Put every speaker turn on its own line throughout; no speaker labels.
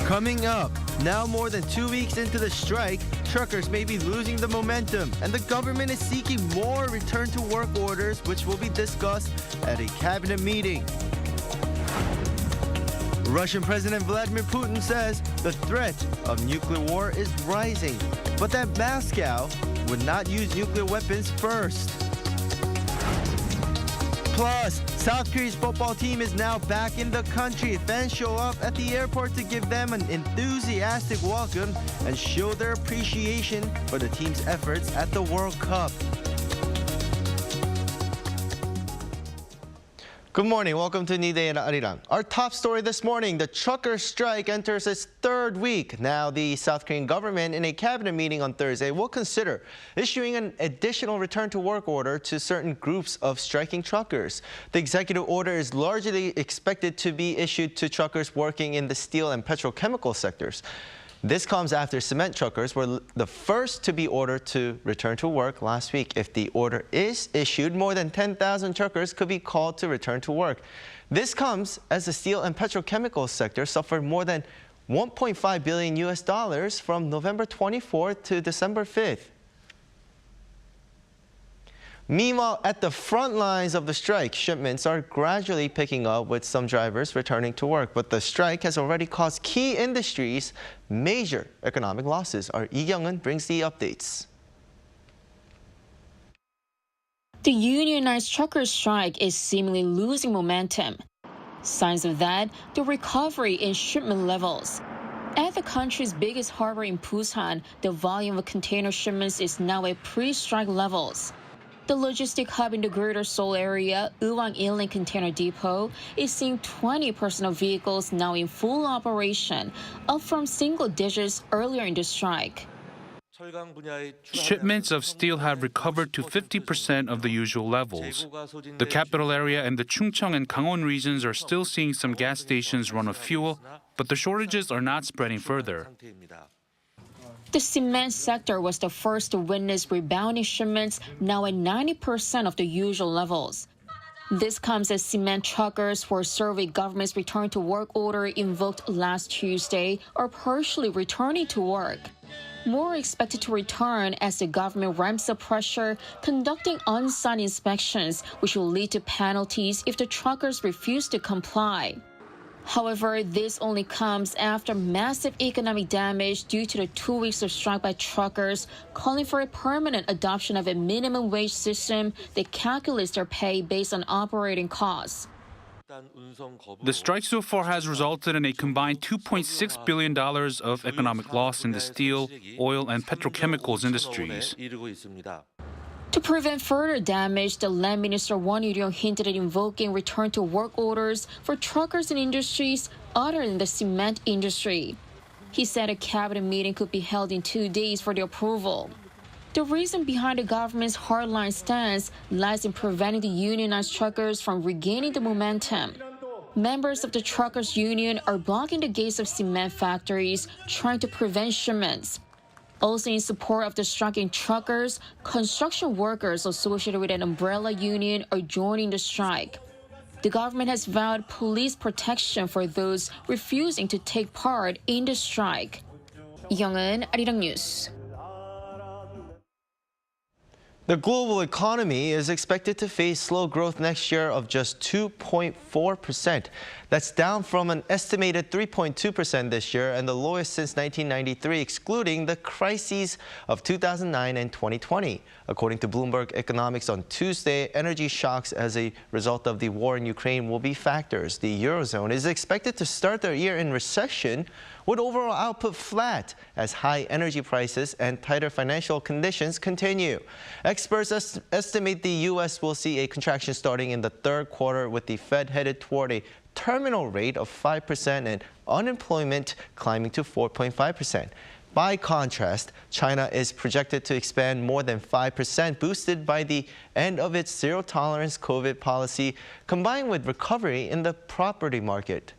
Coming up, now more than 2 weeks into the strike, truckers may be losing the momentum, and the government is seeking more return-to-work orders, which will be discussed at a cabinet meeting. Russian President Vladimir Putin says the threat of nuclear war is rising, but that Moscow would not use nuclear weapons first. Plus, South Korea's football team is now back in the country. Fans show up at the airport to give them an enthusiastic welcome and show their appreciation for the team's efforts at the World Cup. Good morning. Welcome to Niday and Arirang. Our top story this morning, the trucker strike enters its third week. Now, the South Korean government in a cabinet meeting on Thursday will consider issuing an additional return-to-work order to certain groups of striking truckers. The executive order is largely expected to be issued to truckers working in the steel and petrochemical sectors. This comes after cement truckers were the first to be ordered to return to work last week. If the order is issued, more than 10,000 truckers could be called to return to work. This comes as the steel and petrochemical sector suffered more than $1.5 billion from November 24th to December 5th. Meanwhile, at the front lines of the strike, shipments are gradually picking up with some drivers returning to work. But the strike has already caused key industries major economic losses. Our Lee Kyung-eun brings the updates.
The unionized truckers' strike is seemingly losing momentum. Signs of that, the recovery in shipment levels. At the country's biggest harbor in Busan, the volume of container shipments is now at pre-strike levels. The logistic hub in the greater Seoul area, Uwang Inland Container Depot, is seeing 20% of vehicles now in full operation, up from single digits earlier in the strike.
Shipments of steel have recovered to 50% of the usual levels. The capital area and the Chungcheong and Gangwon regions are still seeing some gas stations run of fuel, but the shortages are not spreading further.
The cement sector was the first to witness rebounding shipments, now at 90% of the usual levels. This comes as cement truckers who serve a government's return-to-work order invoked last Tuesday are partially returning to work. More are expected to return as the government ramps up pressure, conducting on-site inspections, which will lead to penalties if the truckers refuse to comply. However, this only comes after massive economic damage due to the 2 weeks of strike by truckers, calling for a permanent adoption of a minimum wage system that calculates their pay based on operating costs.
The strike so far has resulted in a combined $2.6 billion of economic loss in the steel, oil, and petrochemicals industries.
To prevent further damage, the Land Minister Won Yu-ryong hinted at invoking return-to-work orders for truckers in industries other than the cement industry. He said a cabinet meeting could be held in 2 days for the approval. The reason behind the government's hardline stance lies in preventing the unionized truckers from regaining the momentum. Members of the truckers' union are blocking the gates of cement factories, trying to prevent shipments. Also in support of the striking truckers, construction workers associated with an umbrella union are joining the strike. The government has vowed police protection for those refusing to take part in the strike. Lee Kyung-eun, Arirang News.
The global economy is expected to face slow growth next year of just 2.4%. That's down from an estimated 3.2% this year and the lowest since 1993, excluding the crises of 2009 and 2020. According to Bloomberg Economics on Tuesday, energy shocks as a result of the war in Ukraine will be factors. The Eurozone is expected to start the year in recession, with overall output flat as high energy prices and tighter financial conditions continue. Experts estimate the U.S. will see a contraction starting in the third quarter, with the Fed headed toward a terminal rate of 5% and unemployment climbing to 4.5%. By contrast, China is projected to expand more than 5%, boosted by the end of its zero-tolerance COVID policy, combined with recovery in the property market.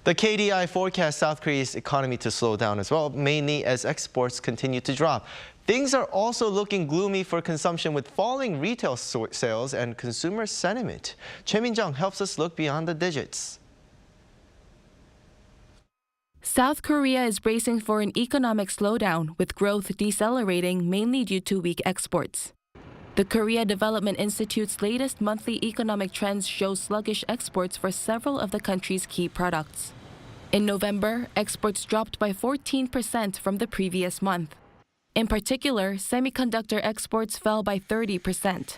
The KDI forecasts South Korea's economy to slow down as well, mainly as exports continue to drop. Things are also looking gloomy for consumption, with falling retail sales and consumer sentiment. Choi Min-jung helps us look beyond the digits.
South Korea is bracing for an economic slowdown, with growth decelerating mainly due to weak exports. The Korea Development Institute's latest monthly economic trends show sluggish exports for several of the country's key products. In November, exports dropped by 14% from the previous month. In particular, semiconductor exports fell by 30%.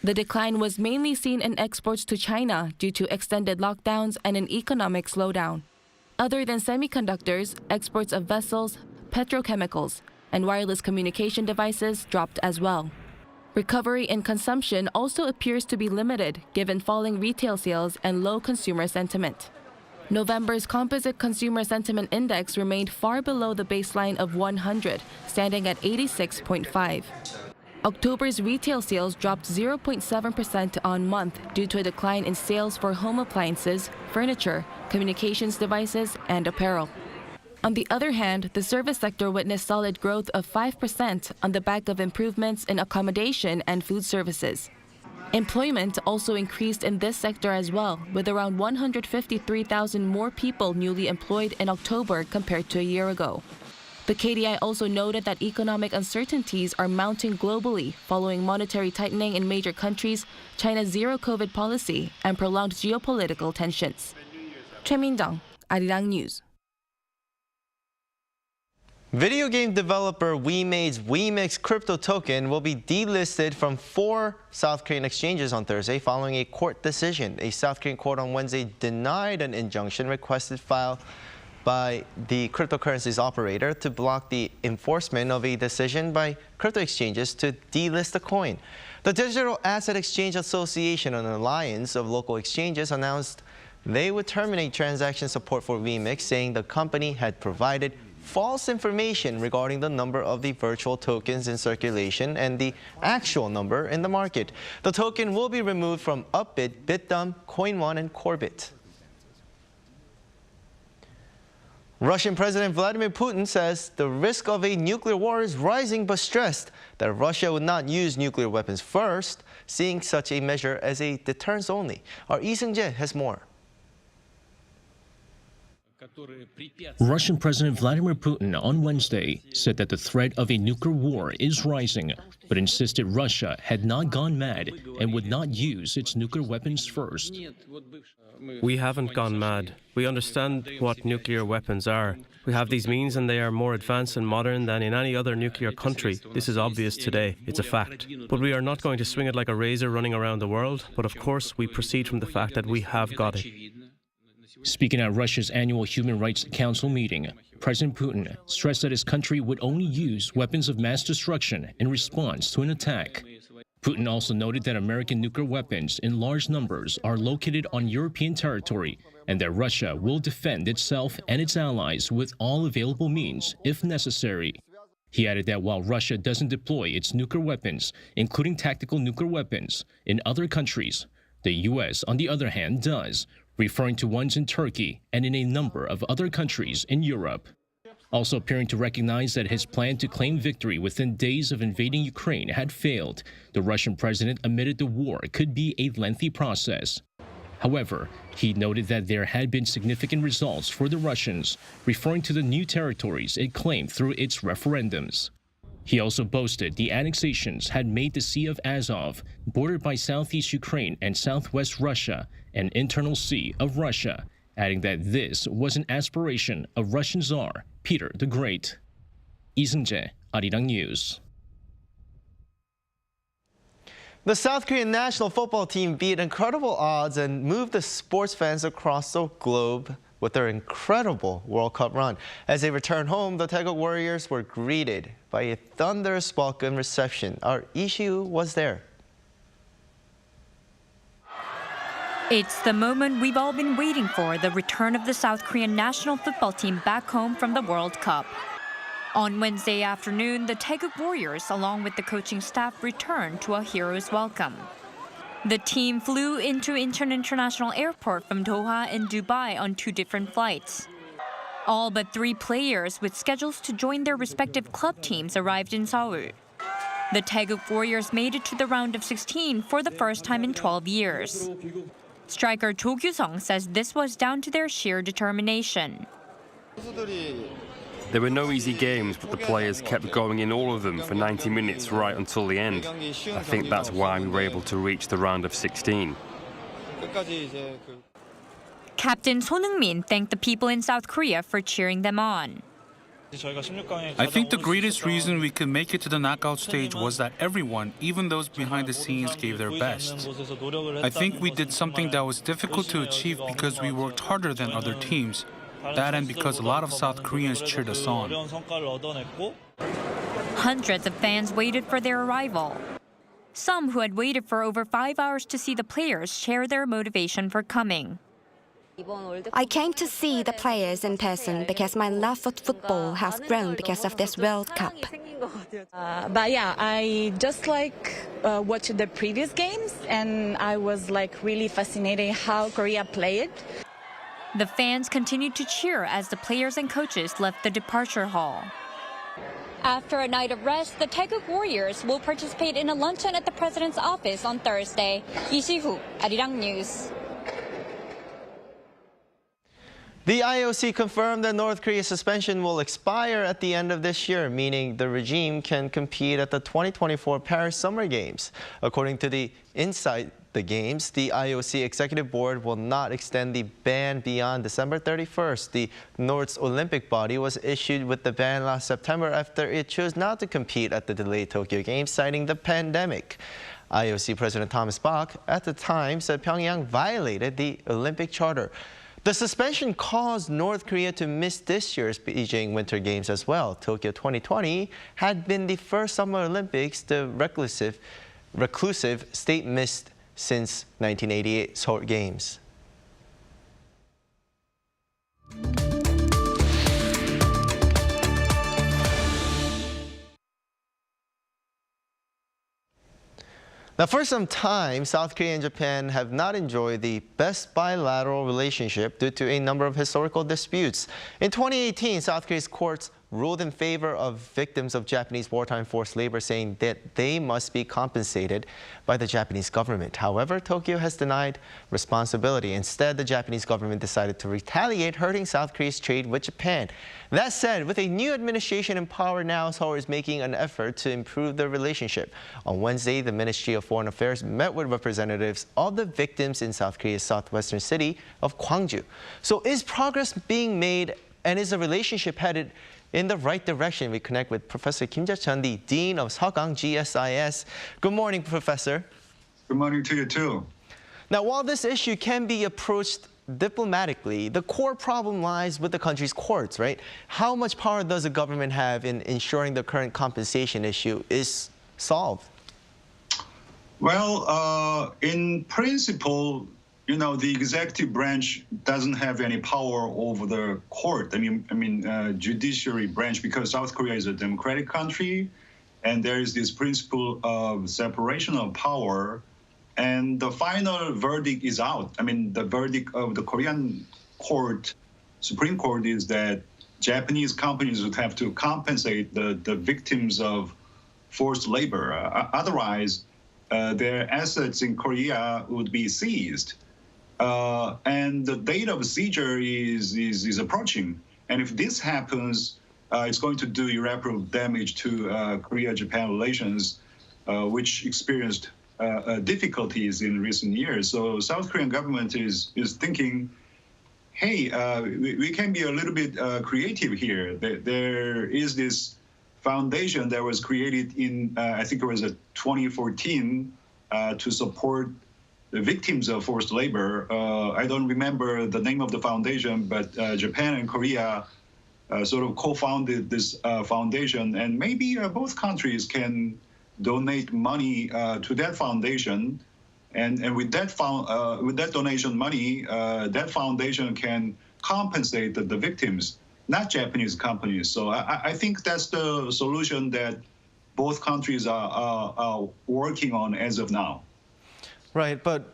The decline was mainly seen in exports to China due to extended lockdowns and an economic slowdown. Other than semiconductors, exports of vessels, petrochemicals, and wireless communication devices dropped as well. Recovery in consumption also appears to be limited given falling retail sales and low consumer sentiment. November's composite consumer sentiment index remained far below the baseline of 100, standing at 86.5. October's retail sales dropped 0.7% on month due to a decline in sales for home appliances, furniture, communications devices, and apparel. On the other hand, the service sector witnessed solid growth of 5% on the back of improvements in accommodation and food services. Employment also increased in this sector as well, with around 153,000 more people newly employed in October compared to a year ago. The KDI also noted that economic uncertainties are mounting globally following monetary tightening in major countries, China's zero-COVID policy, and prolonged geopolitical tensions. Choi Min-dong, Arirang News.
Video game developer WEMIX's WEMIX crypto token will be delisted from 4 South Korean exchanges on Thursday following a court decision. A South Korean court on Wednesday denied an injunction requested filed by the cryptocurrency's operator to block the enforcement of a decision by crypto exchanges to delist the coin. The Digital Asset Exchange Association, an alliance of local exchanges, announced they would terminate transaction support for WEMIX, saying the company had provided false information regarding the number of the virtual tokens in circulation and the actual number in the market. The token will be removed from Upbit, Bitdom, Coin1, and Corbit. Russian President Vladimir Putin says the risk of a nuclear war is rising, but stressed that Russia would not use nuclear weapons first, seeing such a measure as a deterrence only. Our Lee Seung-jae has more.
Russian President Vladimir Putin on Wednesday said that the threat of a nuclear war is rising, but insisted Russia had not gone mad and would not use its nuclear weapons first.
We haven't gone mad. We understand what nuclear weapons are. We have these means and they are more advanced and modern than in any other nuclear country. This is obvious today. It's a fact. But we are not going to swing it like a razor running around the world. But of course, we proceed from the fact that we have got it.
Speaking at Russia's annual Human Rights Council meeting, President Putin stressed that his country would only use weapons of mass destruction in response to an attack. Putin also noted that American nuclear weapons in large numbers are located on European territory and that Russia will defend itself and its allies with all available means if necessary. He added that while Russia doesn't deploy its nuclear weapons, including tactical nuclear weapons, in other countries, the U.S., on the other hand, does, referring to ones in Turkey and in a number of other countries in Europe. Also appearing to recognize that his plan to claim victory within days of invading Ukraine had failed, the Russian president admitted the war could be a lengthy process. However, he noted that there had been significant results for the Russians, referring to the new territories it claimed through its referendums. He also boasted the annexations had made the Sea of Azov, bordered by southeast Ukraine and southwest Russia, an internal sea of Russia, adding that this was an aspiration of Russian Tsar Peter the Great. Lee Seung-jae, Arirang News.
The South Korean national football team beat incredible odds and moved the sports fans across the globe with their incredible World Cup run. As they returned home, the Taeguk Warriors were greeted by a thunderous welcome reception. Our Ishiu was there.
It's the moment we've all been waiting for, the return of the South Korean national football team back home from the World Cup. On Wednesday afternoon, the Taeguk Warriors, along with the coaching staff, returned to a hero's welcome. The team flew into Incheon International Airport from Doha and Dubai on 2 different flights. All but 3 players with schedules to join their respective club teams arrived in Seoul. The Taeguk Warriors made it to the round of 16 for the first time in 12 years. Striker Cho Kyu-sung says this was down to their sheer determination.
There were no easy games, but the players kept going in all of them for 90 minutes right until the end. I think that's why we were able to reach the round of 16.
Captain Son Heung-min thanked the people in South Korea for cheering them on.
I think the greatest reason we could make it to the knockout stage was that everyone, even those behind the scenes, gave their best. I think we did something that was difficult to achieve because we worked harder than other teams. That and because a lot of South Koreans cheered us on.
Hundreds of fans waited for their arrival. Some who had waited for over 5 hours to see the players share their motivation for coming.
I came to see the players in person because my love for football has grown because of this World Cup.
But yeah, I just watched the previous games, and I was really fascinated how Korea played.
The fans continued to cheer as the players and coaches left the departure hall. After a night of rest, the Taeguk Warriors will participate in a luncheon at the president's office on Thursday. Lee Si-hu, Arirang News.
The IOC confirmed that North Korea's suspension will expire at the end of this year, meaning the regime can compete at the 2024 Paris Summer Games. According to the Inside the Games, the IOC Executive Board will not extend the ban beyond December 31st. The North's Olympic body was issued with the ban last September after it chose not to compete at the delayed Tokyo Games, citing the pandemic. IOC President Thomas Bach at the time said Pyongyang violated the Olympic Charter. The suspension caused North Korea to miss this year's Beijing Winter Games as well. Tokyo 2020 had been the first Summer Olympics the reclusive state missed since 1988 Seoul Games. Now, for some time, South Korea and Japan have not enjoyed the best bilateral relationship due to a number of historical disputes. In 2018, South Korea's courts ruled in favor of victims of Japanese wartime forced labor, saying that they must be compensated by the Japanese government. However, Tokyo has denied responsibility. Instead, the Japanese government decided to retaliate, hurting South Korea's trade with Japan. That said, with a new administration in power now, Seoul is making an effort to improve the relationship. On Wednesday, the Ministry of Foreign Affairs met with representatives of the victims in South Korea's southwestern city of Gwangju. So is progress being made, and is the relationship headed in the right direction? We connect with Professor Kim Ja-chun, the Dean of Seogang GSIS. Good morning, Professor.
Good morning to you, too.
Now, while this issue can be approached diplomatically, the core problem lies with the country's courts, right? How much power does the government have in ensuring the current compensation issue is solved?
Well, in principle, the executive branch doesn't have any power over the court. Judiciary branch, because South Korea is a democratic country, and there is this principle of separation of power. And the final verdict is out. The verdict of the Korean court, Supreme Court, is that Japanese companies would have to compensate the victims of forced labor. Otherwise, their assets in Korea would be seized. And the date of seizure is approaching. And if this happens, it's going to do irreparable damage to Korea-Japan relations, which experienced difficulties in recent years. So South Korean government is thinking, hey, we can be a little bit creative here. There is this foundation that was created in, I think it was 2014, to support the victims of forced labor. I don't remember the name of the foundation, but Japan and Korea sort of co-founded this foundation, and maybe both countries can donate money to that foundation, and with that donation money, that foundation can compensate the victims, not Japanese companies. So I think that's the solution that both countries are working on as of now.
Right, but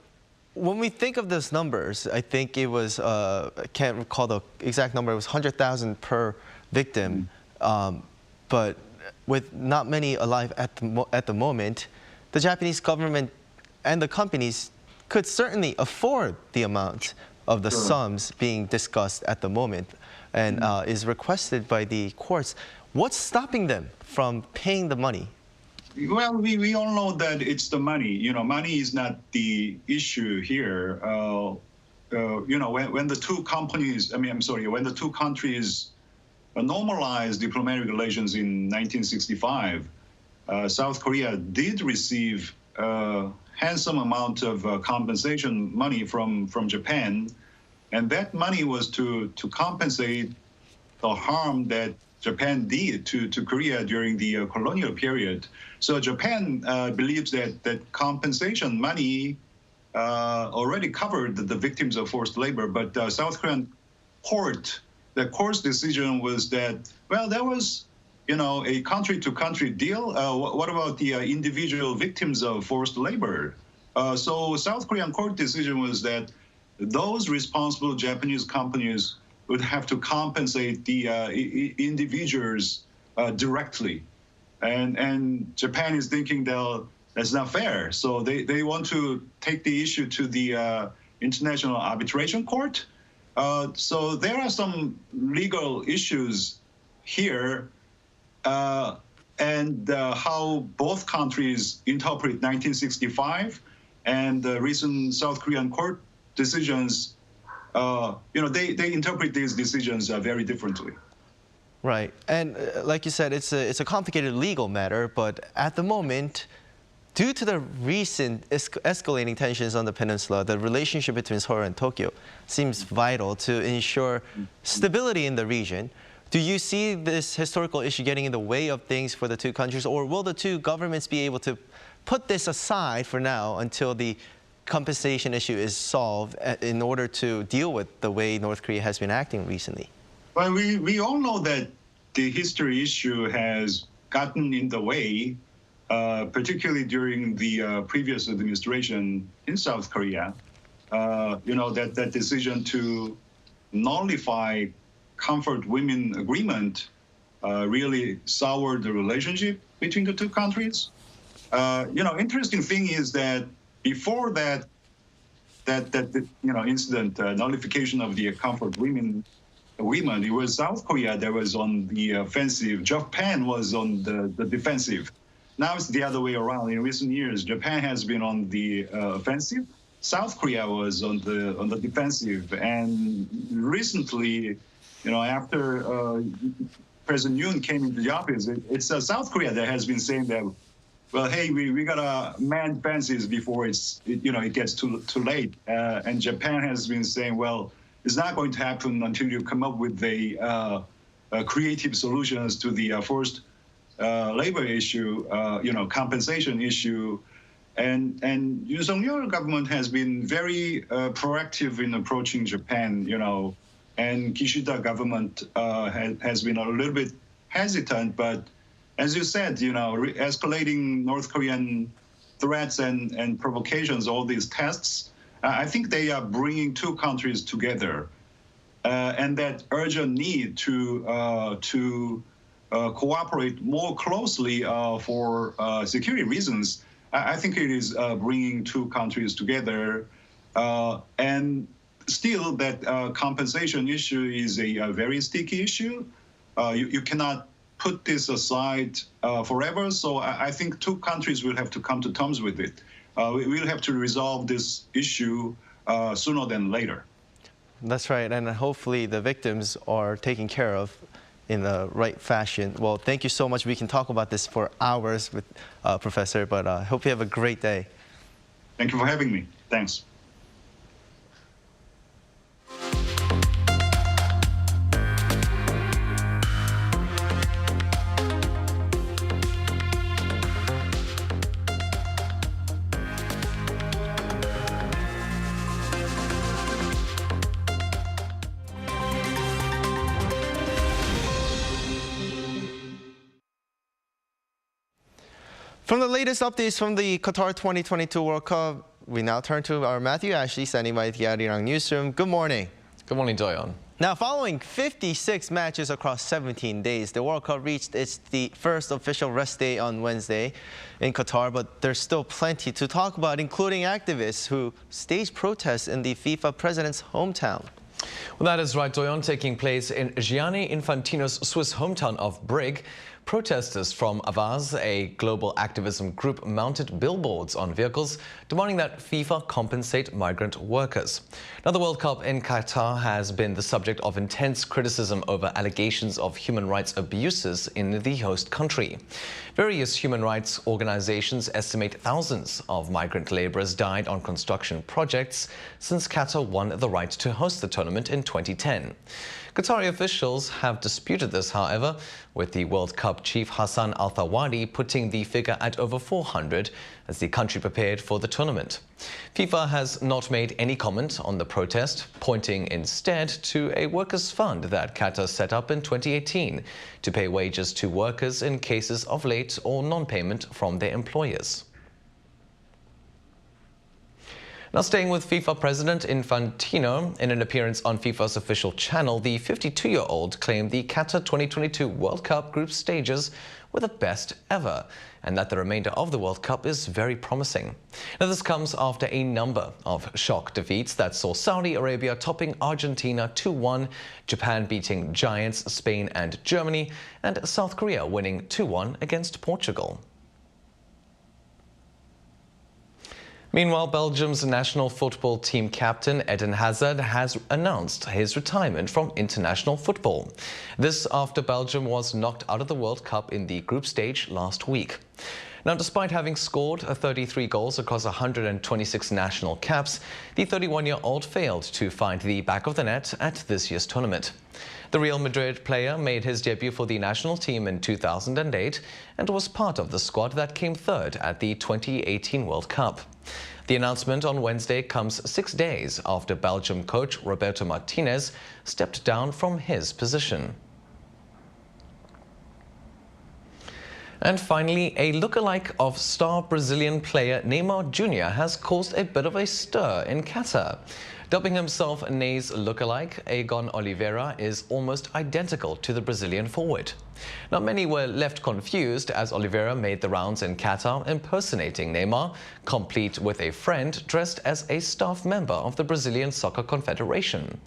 when we think of those numbers, I think it was, I can't recall the exact number, it was 100,000 per victim, but with not many alive at the moment, the Japanese government and the companies could certainly afford the amount. of the sums being discussed at the moment and is requested by the courts. What's stopping them from paying the money?
Well, we all know that it's the money. You know, money is not the issue here. You know, when the two companies, when the two countries normalized diplomatic relations in 1965, South Korea did receive a handsome amount of compensation money from Japan, and that money was to compensate the harm that Japan did to Korea during the colonial period. So Japan believes that compensation money already covered the victims of forced labor, but South Korean the court's decision was that, well, that was, you know, a country-to-country deal. What about the individual victims of forced labor? So South Korean court decision was that those responsible Japanese companies would have to compensate the individuals directly. And Japan is thinking that that's not fair. So they want to take the issue to the International Arbitration Court. So there are some legal issues here, and how both countries interpret 1965 and the recent South Korean court decisions. You know, they interpret these decisions very differently.
Right, and like you said, it's a complicated legal matter, but at the moment, due to the recent escalating tensions on the peninsula, the relationship between Seoul and Tokyo seems vital to ensure stability in the region. Do you see this historical issue getting in the way of things for the two countries, or will the two governments be able to put this aside for now until the compensation issue is solved in order to deal with the way North Korea has been acting recently?
Well, we all know that the history issue has gotten in the way, particularly during the previous administration in South Korea. You know, that decision to nullify Comfort Women Agreement really soured the relationship between the two countries. You know, interesting thing is that before that incident, nullification of the Comfort Women Agreement, it was South Korea that was on the offensive. Japan was on the defensive. Now it's the other way around. In recent years, Japan has been on the offensive. South Korea was on the defensive. And recently, you know, after President Yoon came into the office, it's South Korea that has been saying that, well, hey, we gotta man fences before it gets too late. And Japan has been saying, well, it's not going to happen until you come up with a creative solutions to the forced labor issue, compensation issue. And Yoon Suk-yeol government has been very proactive in approaching Japan, you know, and Kishida government has been a little bit hesitant, but as you said, you know, escalating North Korean threats and provocations, all these tests, I think they are bringing two countries together, and that urgent need to cooperate more closely for security reasons. I think it is bringing two countries together, and still that compensation issue is a very sticky issue. You cannot put this aside forever, so I think two countries will have to come to terms with it. We'll have to resolve this issue sooner than later.
That's right, and hopefully the victims are taken care of in the right fashion. Well, thank you so much. We can talk about this for hours with Professor, but I hope you have a great day.
Thank you for having me. Thanks.
From the latest updates from the Qatar 2022 World Cup, we now turn to our Matthew Ashley standing by the Arirang newsroom. Good morning.
Good morning, Doyon.
Now, following 56 matches across 17 days, the World Cup reached the first official rest day on Wednesday in Qatar, but there's still plenty to talk about, including activists who staged protests in the FIFA president's hometown.
Well, that is right, Doyon. Taking place in Gianni Infantino's Swiss hometown of Brig, protesters from Avaz, a global activism group, mounted billboards on vehicles demanding that FIFA compensate migrant workers. Now, the World Cup in Qatar has been the subject of intense criticism over allegations of human rights abuses in the host country. Various human rights organizations estimate thousands of migrant laborers died on construction projects since Qatar won the right to host the tournament in 2010. Qatari officials have disputed this, however, with the World Cup chief Hassan Al-Thawadi putting the figure at over 400 as the country prepared for the tournament. FIFA has not made any comment on the protest, pointing instead to a workers' fund that Qatar set up in 2018 to pay wages to workers in cases of late or non-payment from their employers. Now, staying with FIFA President Infantino, in an appearance on FIFA's official channel, the 52-year-old claimed the Qatar 2022 World Cup group stages were the best ever, and that the remainder of the World Cup is very promising. Now, this comes after a number of shock defeats that saw Saudi Arabia topping Argentina 2-1, Japan beating giants Spain and Germany, and South Korea winning 2-1 against Portugal. Meanwhile, Belgium's national football team captain Eden Hazard has announced his retirement from international football. This after Belgium was knocked out of the World Cup in the group stage last week. Now, despite having scored 33 goals across 126 national caps, the 31-year-old failed to find the back of the net at this year's tournament. The Real Madrid player made his debut for the national team in 2008 and was part of the squad that came third at the 2018 World Cup. The announcement on Wednesday comes 6 days after Belgium coach Roberto Martinez stepped down from his position. And finally, a lookalike of star Brazilian player Neymar Jr. has caused a bit of a stir in Qatar. Dubbing himself Ney's lookalike, Egon Oliveira is almost identical to the Brazilian forward. Now, many were left confused as Oliveira made the rounds in Qatar impersonating Neymar, complete with a friend dressed as a staff member of the Brazilian Soccer Confederation.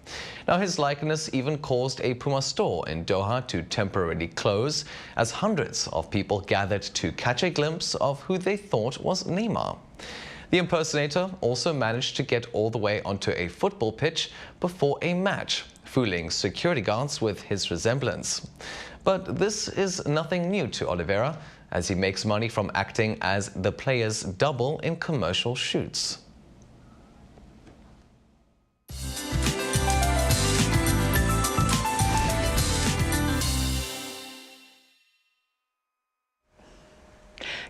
Now, his likeness even caused a Puma store in Doha to temporarily close as hundreds of people gathered to catch a glimpse of who they thought was Neymar. The impersonator also managed to get all the way onto a football pitch before a match, fooling security guards with his resemblance. But this is nothing new to Oliveira, as he makes money from acting as the player's double in commercial shoots.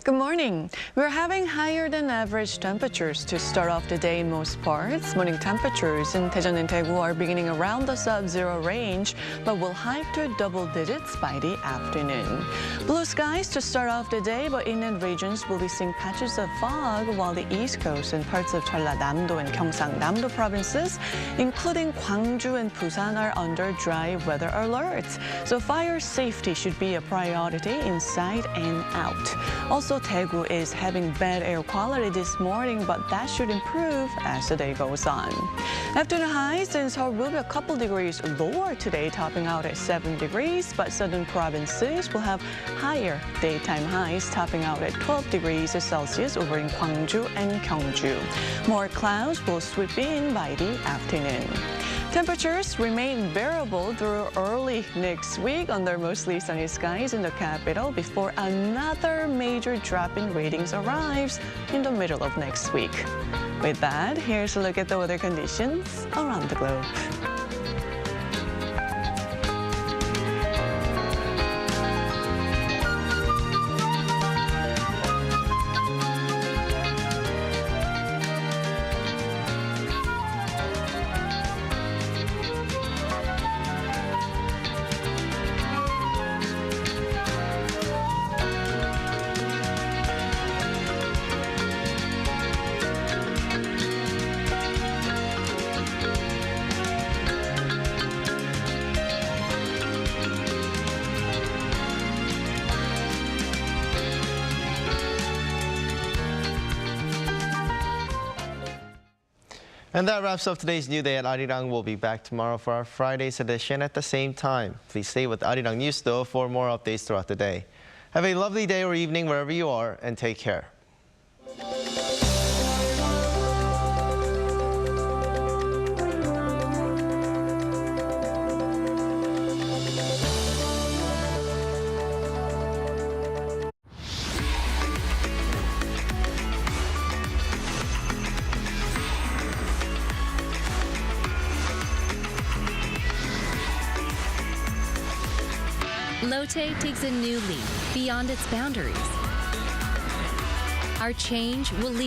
Good morning. We're having higher than average temperatures to start off the day in most parts. Morning temperatures in Daejeon and Daegu are beginning around the sub-zero range, but will hike to double digits by the afternoon. Blue skies to start off the day, but inland regions will be seeing patches of fog, while the east coast and parts of Jeollanam-do and Gyeongsang-Namdo provinces, including Gwangju and Busan, are under dry weather alerts. So fire safety should be a priority inside and out. Also, Daegu is having bad air quality this morning, but that should improve as the day goes on. Afternoon highs in Seoul will be a couple degrees lower today, topping out at 7 degrees, but southern provinces will have higher daytime highs, topping out at 12 degrees Celsius over in Gwangju and Gyeongju. More clouds will sweep in by the afternoon. Temperatures remain bearable through early next week under mostly sunny skies in the capital before another major drop in ratings arrives in the middle of next week. With that, here's a look at the weather conditions around the globe.
And that wraps up today's New Day at Arirang. We'll be back tomorrow for our Friday's edition at the same time. Please stay with Arirang News, though, for more updates throughout the day. Have a lovely day or evening wherever you are, and take care.
Lotte takes a new leap beyond its boundaries. Our change will lead